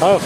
आओ।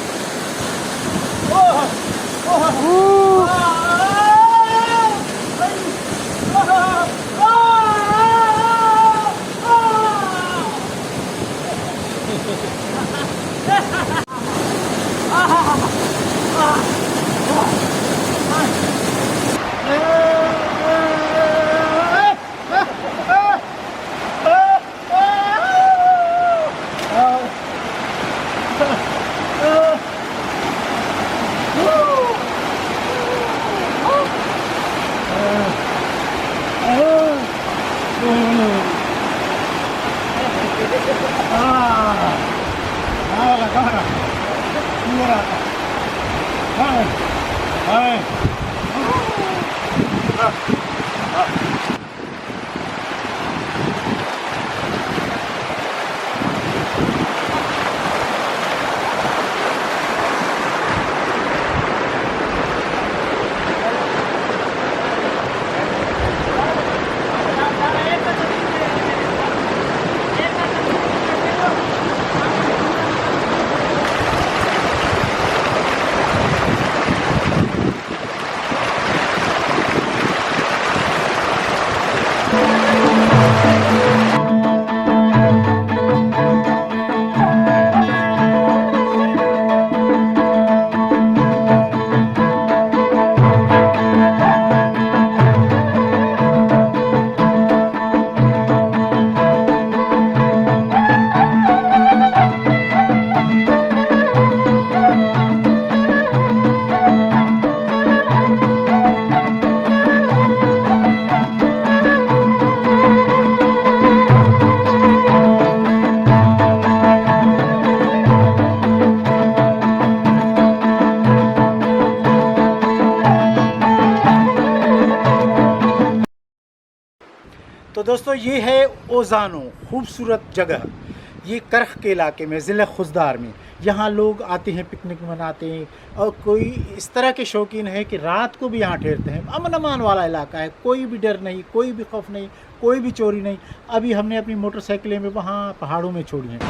तो दोस्तों ये है ओज़ानो, खूबसूरत जगह। ये करख के इलाके में, ज़िला खुजदार में। यहाँ लोग आते हैं, पिकनिक मनाते हैं, और कोई इस तरह के शौकीन है कि रात को भी यहाँ ठहरते हैं। अमन अमान वाला इलाका है, कोई भी डर नहीं, कोई भी खौफ नहीं, कोई भी चोरी नहीं। अभी हमने अपनी मोटरसाइकिलें में वहाँ पहाड़ों में छोड़ी हैं।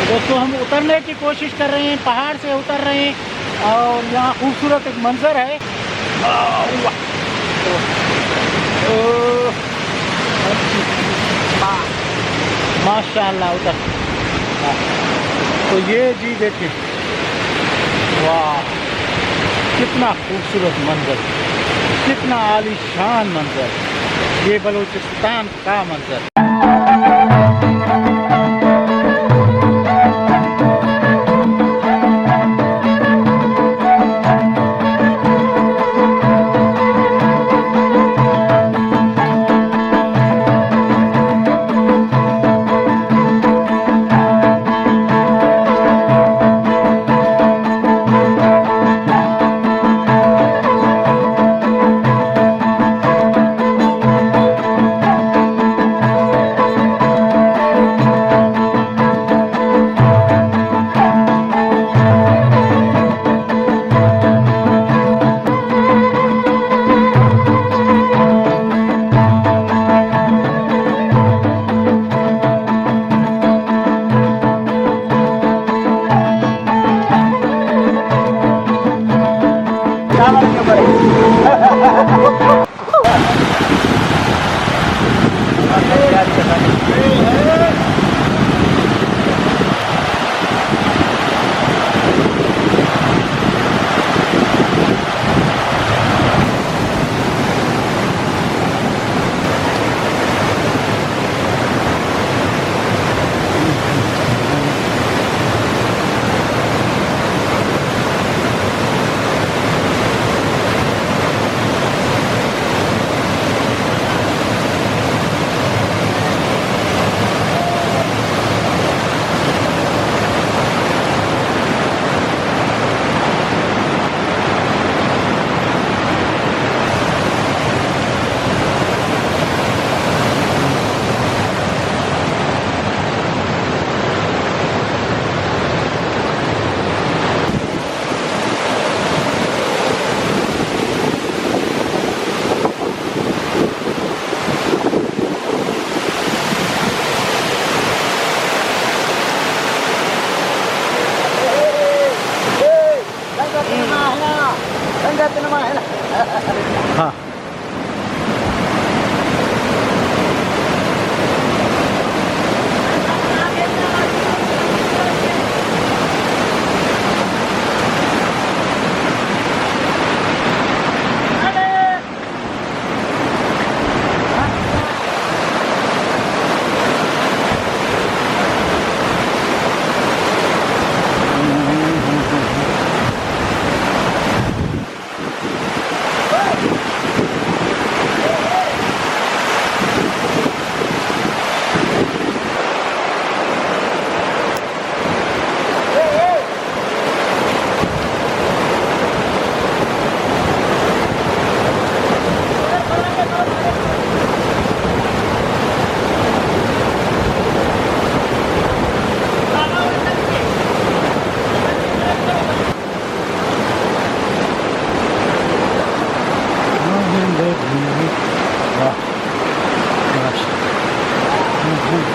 दोस्तों हम उतरने की कोशिश कर रहे हैं, पहाड़ से उतर रहे हैं, और यहाँ खूबसूरत एक मंज़र है। माशाअल्लाह उतर। तो ये जी देखिए, वाह कितना खूबसूरत मंज़र, कितना आलीशान मंज़र। ये बलूचिस्तान का मंज़र।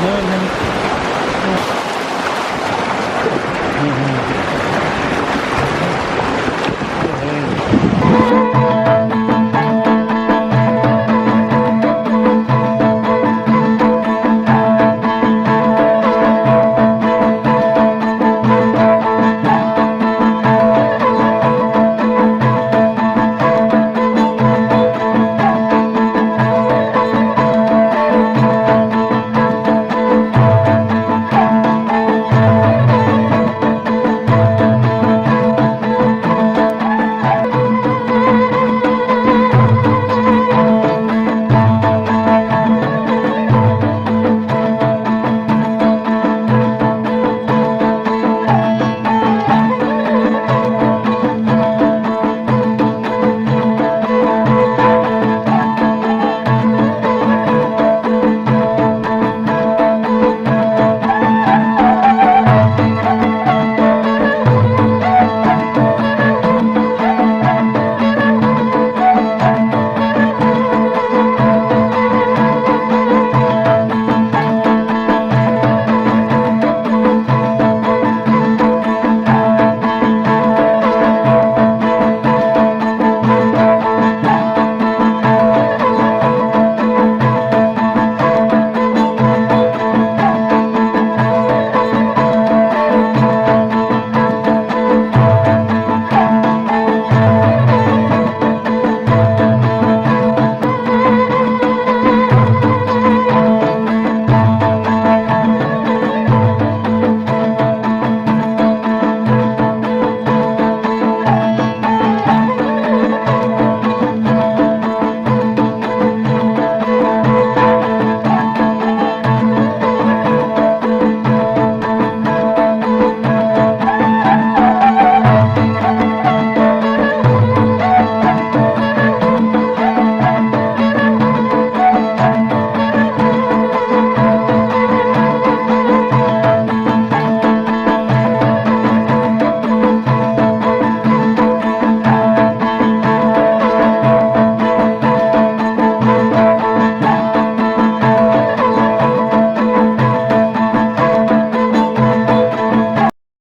हं, हं. हं, हं.